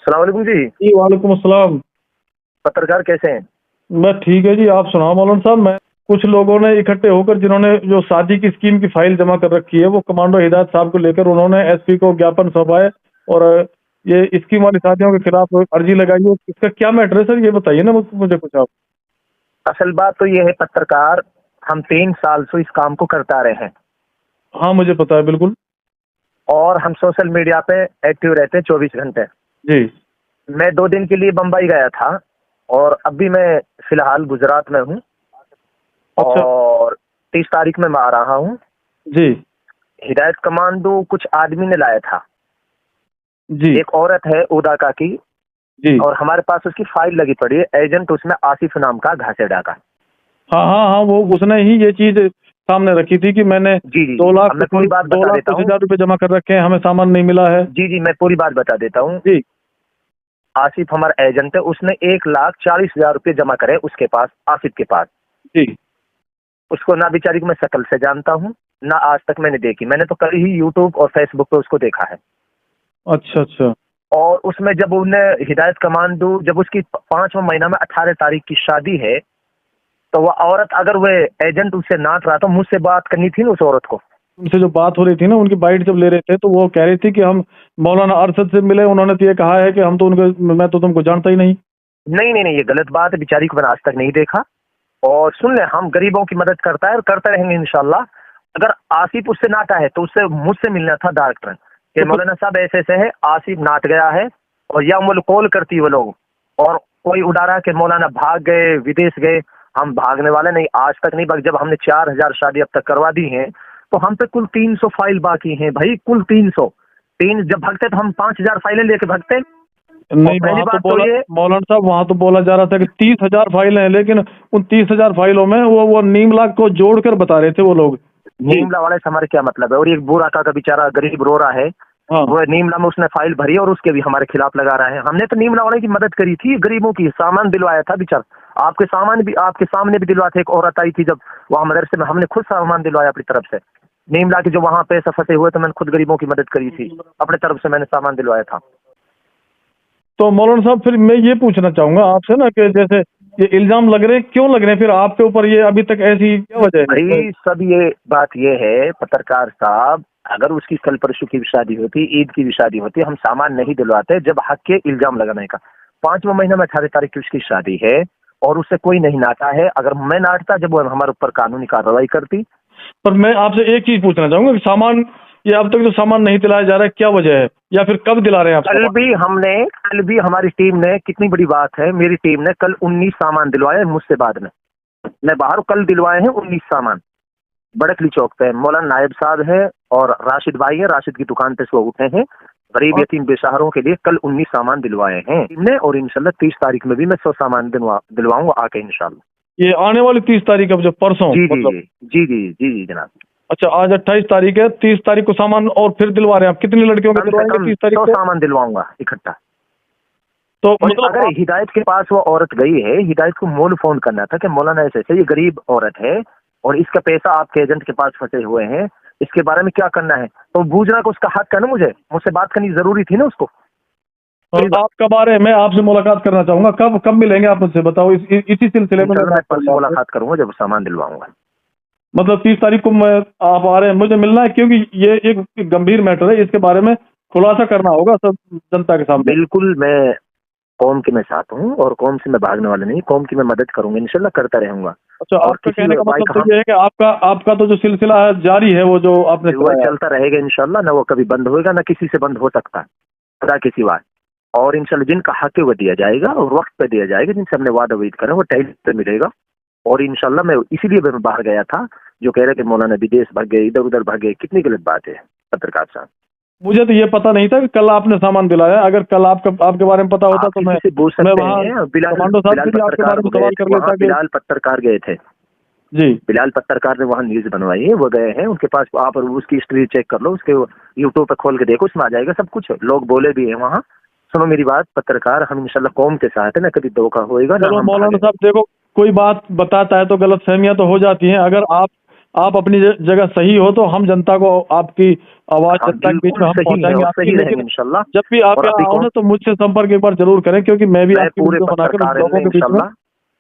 सलाम वालेकुम जी। जी, वालेकुम अस्सलाम। पत्रकार कैसे हैं? मैं ठीक है जी, आप सुनाओ मौलाना साहब। मैं कुछ लोगों ने इकट्ठे होकर जिन्होंने जो शादी की स्कीम की फाइल जमा कर रखी है, वो कमांडो हिदायत साहब को लेकर उन्होंने एसपी को ज्ञापन सौंपा है और ये स्कीम वाली शादियों के खिलाफ अर्जी लगाई है। इसका क्या मैटर है सर, ये बताइए ना मुझे कुछ आप। असल बात तो ये है पत्रकार, हम 3 साल से इस काम को करता रहे हैं हाँ, मुझे पता है बिल्कुल। और हम सोशल मीडिया पे एक्टिव रहते हैं 24 घंटे। जी। मैं 2 दिन के लिए बम्बई गया था और अभी मैं फिलहाल गुजरात में हूँ अच्छा। और 30 तारीख में मैं आ रहा हूँ। जी। हिदायत कमांडो कुछ आदमी ने लाया था। जी। एक औरत है उदाका की जी। और हमारे पास उसकी फाइल लगी पड़ी है। एजेंट उसमें आसिफ नाम का घासेडा का। हाँ हाँ हाँ, वो उसने ही ये चीज सामने रखी थी कि मैंने जी जी दो जी, लाख अब मैं पूरी बात दो बता लाख देता कुछ हूँ। हजार रुपए जमा कर रखे हैं, हमें सामान नहीं मिला है। जी जी, मैं पूरी बात बता देता हूँ। जी। आसिफ हमारा एजेंट है, उसने 1,40,000 रुपये जमा करे उसके पास, आसिफ के पास। जी। उसको ना बेचारी को मैं शक्ल से जानता हूँ, ना आज तक मैंने देखी। मैंने तो कल ही यूट्यूब और फेसबुक पे उसको देखा है। अच्छा अच्छा। और उसमें जब उन्हें हिदायत कमांडो, जब उसकी 5वां महीना में 18 तारीख की शादी है, तो वह औरत, अगर वह एजेंट उससे नाट रहा तो मुझसे बात करनी थी ना उस औरत को। उनसे जो बात हो रही थी ना, उनकी बाइट जब ले रहे थे तो वो कह रही थी कि हम मौलाना अरशद से मिले, उन्होंने तो ये कहा है कि हम तो उनके, मैं तो तुमको जानता ही नहीं। नहीं नहीं नहीं, ये गलत बात है। बेचारी को मैंने आज तक नहीं देखा। और सुन ले, हम गरीबों की मदद करता है और करते रहेंगे इंशाल्लाह। अगर आसिफ उससे नाटा है तो उससे मुझसे मिलना था डायरेक्टर कि तो मौलाना साहब ऐसे ऐसे है, आसिफ नाट गया है। और या वो कॉल करती वो लोग और कोई उड़ा रहा कि मौलाना भाग गए, विदेश गए। हम भागने वाले नहीं, आज तक नहीं भाग। जब हमने 4,000 शादी अब तक करवा दी हैं तो हम पे कुल 300 फाइल बाकी हैं भाई, कुल 300। जब भागते तो हम 5,000 फाइलें लेके भागते। और नहीं, पहली वहां तो बात तो बोला ये, मौलाना साहब, वहां तो बोला जा रहा था कि 30,000 फाइलें हैं, लेकिन उन 30,000 फाइलों में वो नीम लाख को जोड़कर बता रहे थे वो लोग। जी। नीमला वाले से हमारे क्या मतलब है? और एक बूढ़ा का बेचारा गरीब रो रहा है, हाँ। वो नीमला में उसने फाइल भरी और उसके भी हमारे खिलाफ लगा रहा है। हमने तो नीमला वाले की मदद करी थी, गरीबों की सामान दिलवाया था बेचारा। आपके सामान भी, आपके सामने भी दिलवाते। एक औरत आई थी जब वहां मदरसे में, हमने खुद सामान दिलवाया अपनी तरफ से। नीमला के जो वहां पैसे फंसे हुए तो मैंने खुद गरीबों की मदद करी थी, अपने तरफ से मैंने सामान दिलवाया था। तो मौलाना साहब, फिर मैं ये पूछना चाहूंगा आपसे ना कि जैसे ये इल्जाम लग रहे हैं, क्यों लग रहे हैं फिर आपके ऊपर? ये अभी तक ऐसी क्या वजह है? भाई सब ये बात ये है पत्रकार साहब, अगर उसकी कल परसों की भी शादी होती, ईद की भी शादी होती, हम सामान नहीं दिलवाते जब हक के इल्जाम लगाने का। 5वां महीना में 18 तारीख की उसकी शादी है और उससे कोई नहीं नाटा है। अगर मैं नाटता, जब वो हमारे ऊपर कानूनी कार्रवाई करती। पर मैं आपसे एक चीज पूछना चाहूंगा कि सामान, ये अब तक जो सामान नहीं दिलाया जा रहा है, क्या वजह है? या फिर कब दिला रहे हैं आप सामान? कल भी हमारी टीम ने, कितनी बड़ी बात है, मेरी टीम ने कल 19 सामान दिलवाए मुझसे बाद में। मैं बाहर कल दिलवाए हैं 19 सामान। बड़कली चौक पे मौलाना नायब साहब है और राशिद भाई है, राशिद की दुकान पे से वो उठे हैं। गरीब यतीम बेसहारों के लिए कल 19 सामान दिलवाए हैं हमने और इंशाल्लाह 30 तारीख में भी मैं 100 सामान दिलवाऊंगा आके इंशाल्लाह। ये आने वाली 30 तारीख, अब जो परसों जी जी मतलब। जी जी जी जी जी जनाब। अच्छा, आज 28 तारीख है, 30 तारीख को सामान और फिर दिलवा रहे हैं आप? कितनी लड़कियों के कम से दिलवाएंगे कम 30 तारीख 100 को? सामान दिलवाऊंगा इकट्ठा। तो और मतलब अगर हिदायत के पास वो औरत गई है, हिदायत को मोल फोन करना था कि मौलाना ऐसे ऐसे, ये गरीब औरत है और इसका पैसा आपके एजेंट के पास फंसे हुए हैं, इसके बारे में क्या करना है, तो बूझना को उसका हक है ना। मुझसे बात करनी जरूरी थी ना उसको। आप कब आ रहे हैं? मैं आपसे मुलाकात करना चाहूंगा। कब कब मिलेंगे आप मुझसे, बताओ। इसी सिलसिले में मैं इंशाल्लाह मैं बात परसों करूंगा आपसे। मुलाकात करूंगा जब सामान दिलवाऊंगा। मतलब 30 तारीख को मैं, आप आ रहे हैं, मुझे मिलना है, क्योंकि ये एक गंभीर मैटर है, इसके बारे में खुलासा करना होगा सब जनता के सामने। बिल्कुल, मैं कौम के मैं साथ हूँ और कौम से मैं भागने वाला नहीं, कौम की मैं मदद करूंगा, इंशाल्लाह करता रहूंगा। अच्छा, और आपका किसी कहने का भाई मतलब का तो ये है कि आपका आपका तो जो सिलसिला है जारी है, वो जो आपने वह चलाया है। चलता रहेगा इंशाल्लाह। ना वो कभी बंद होएगा, ना किसी से बंद हो सकता है, खुदा के सिवा। और इंशाल्लाह जिनका हक है वो दिया जाएगा और वक्त पे दिया जाएगा। जिनसे हमने वादा वेद करा वो टाइम पे मिलेगा। और इंशाल्लाह मैं इसीलिए मैं बाहर गया था, जो कह रहे कि मौलाना विदेश भाग गए, इधर उधर भाग गए, कितनी गलत बात है पत्रकार साहब। मुझे तो ये पता नहीं था कि कल आपने सामान दिलाया। अगर कल आपके बारे में पता होता आप तो किसी मैं से पूछ मैं सकते वहाँ हैं। बिलाल कमांडो साहब बिलाल से भी आपके पत्रकार बारे में वो गए सवाल थे कर वहाँ, लेता कि। बिलाल पत्रकार गए थे। जी। बिलाल पत्रकार ने वहाँ न्यूज बनवाई है, वो गए हैं उनके पास। आप उसकी हिस्ट्री चेक कर लो, उसके यूट्यूब पे खोल के देखो, उसमें आ जाएगा सब कुछ। लोग बोले भी हैं वहाँ। सुनो मेरी बात पत्रकार, हम इंशाल्लाह कौम के साथ है, ना कभी धोखा होएगा ना चलो हम मौलाना भागेंगे। साहब, देखो, कोई बात बताता है तो गलत फहमियां तो हो जाती हैं। अगर आप आप अपनी जगह सही हो, तो हम जनता को आपकी आवाज हाँ, जनता के बीच में हम बिल्कुल सही है पहुंचाएंगे और आपकी। सही रहेंगे लेकिन इंशाल्लाह। जब भी आप और यहाँ अभी आओ ना, कौन, तो मुझसे संपर्क एक बार जरूर करें, क्योंकि मैं भी मैं आपकी पूरे वीडियो बनाकर पत्रकार लोगों में के बीच में। इंशाल्लाह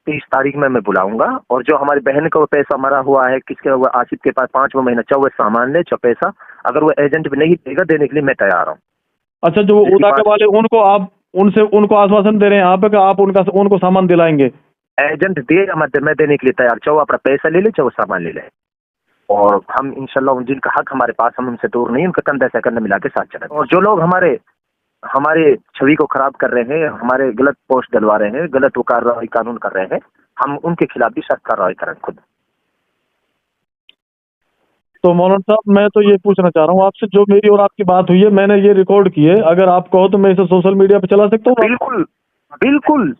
30 तारीख में मैं बुलाऊंगा। और जो हमारी बहन का वो पैसा मरा हुआ है, किसके हुआ, आसिफ के पास 5वां महीना वो सामान ले पैसा, अगर वो एजेंट भी नहीं देगा देने के लिए मैं तैयार हूँ। अच्छा, जो जिसकी उदा के पास वाले, उनको आप उनको आश्वासन दे रहे हैं आप कि आप उनको सामान दिलाएंगे? एजेंट दे या मत दे, मैं देने के लिए तैयार, चाहे वो अपना पैसा ले ले, चाहे वो सामान ले ले। और हम इंशाल्लाह जिनका हक हमारे पास, हम उनसे दूर नहीं, उनका कंधे से कंधा मिला के साथ चलेंगे। और जो लोग हमारे हमारे छवि को खराब कर रहे हैं, हमारे गलत पोस्ट डलवा रहे हैं, गलत वो कार्रवाई कानून कर रहे हैं, हम उनके खिलाफ भी सख्त कार्रवाई करें खुद। तो मौलाना साहब, मैं तो ये पूछना चाह रहा हूँ आपसे, जो मेरी और आपकी बात हुई है, मैंने ये रिकॉर्ड की है, अगर आप कहो तो मैं इसे सोशल मीडिया पे चला सकता हूँ? बिल्कुल बिल्कुल,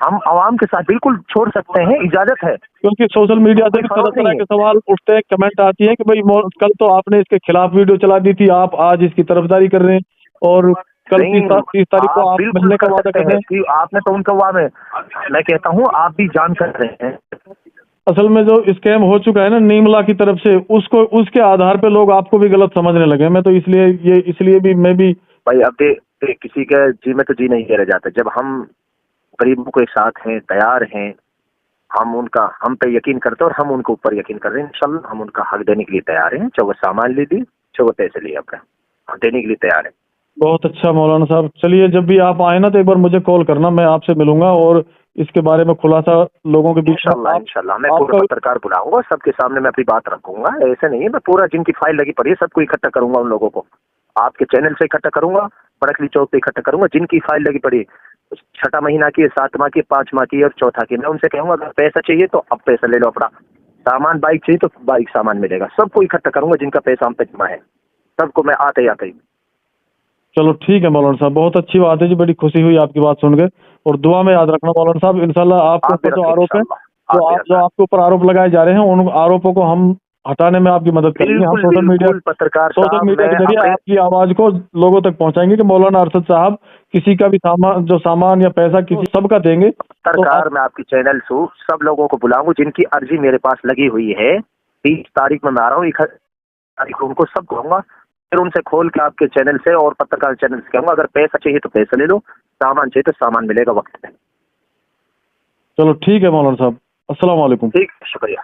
हम आवाम के साथ बिल्कुल छोड़ सकते हैं, इजाजत है। क्योंकि सोशल मीडिया से भी तरह तरह के सवाल उठते हैं, कमेंट आती है कि भाई कल तो आपने इसके खिलाफ वीडियो चला दी थी, आप आज इसकी तरफदारी कर रहे हैं, और कल नहीं, 30 तारीख को आप आप बिल्कुल मिलने का कर वादा सकते कर रहे हैं हैं। कि आपने तो उनका हुआ, मैं कहता हूँ आप भी जान कर रहे हैं। असल में जो स्कैम हो चुका है ना नीमला की तरफ से, उसके आधार पे लोग आपको भी गलत समझने लगे हैं। मैं तो इसलिए भी मैं भी। भाई अब किसी के जी में तो जी नहीं रह जाता। जब हम गरीबों के साथ हैं, तैयार हैं, हम पे यकीन करते हैं और हम उनके ऊपर यकीन कर रहे हैं। इंशाल्लाह हम उनका हक देने के लिए तैयार हैं, चाहे वो सामान ले दी, चाहे वो पैसे लिए, अपना हम देने के लिए तैयार हैं। बहुत अच्छा मौलाना साहब, चलिए जब भी आप आए ना तो एक बार मुझे कॉल करना, मैं आपसे मिलूंगा और इसके बारे में खुलासा लोगों के बीच में इंशाल्लाह मैं पूरे पत्रकार बुलाऊंगा, सबके सामने मैं अपनी बात रखूंगा। ऐसे नहीं है, मैं पूरा जिनकी फाइल लगी पड़ी है सबको इकट्ठा करूंगा, उन लोगों को आपके चैनल से इकट्ठा करूंगा, बड़कली चौक पे इकट्ठा करूंगा, जिनकी फाइल लगी पड़ी, 6ठा महीना की, 7 माह की, 5 माह की और 4था की। मैं उनसे कहूंगा अगर पैसा चाहिए तो अब पैसा ले लो, अपना सामान, बाइक चाहिए तो बाइक सामान मिलेगा, सबको इकट्ठा करूंगा जिनका पैसा हम पे जमा है, सबको मैं आते ही आते ही। चलो ठीक है मौलाना साहब, बहुत अच्छी बात है जी, बड़ी खुशी हुई आपकी बात सुन के। और दुआ में याद रखना मौलाना साहब, इंशाल्लाह आपके ऊपर जो आरोप है, जो आपके ऊपर आरोप लगाए जा रहे हैं, उन आरोपों को हम हटाने में आपकी मदद करेंगे। हम सोशल मीडिया के जरिए आपकी आवाज को लोगों तक पहुंचाएंगे कि मौलाना अरशद साहब किसी का भी सामान या पैसा किसी सबका देंगे। सरकार मैं आपकी चैनल से सब लोगों को बुलाऊंगा जिनकी अर्जी मेरे पास लगी हुई है। 30 तारीख में मैं आ रहा हूँ, 1 तारीख को उनको सब कहूंगा, फिर उनसे खोल के आपके चैनल से और पत्रकार चैनल से कहूंगा अगर पैसा चाहिए तो पैसा ले लो, सामान चाहिए तो सामान मिलेगा वक्त पे। चलो ठीक है मौलाना साहब, अस्सलाम वालेकुम। ठीक, शुक्रिया।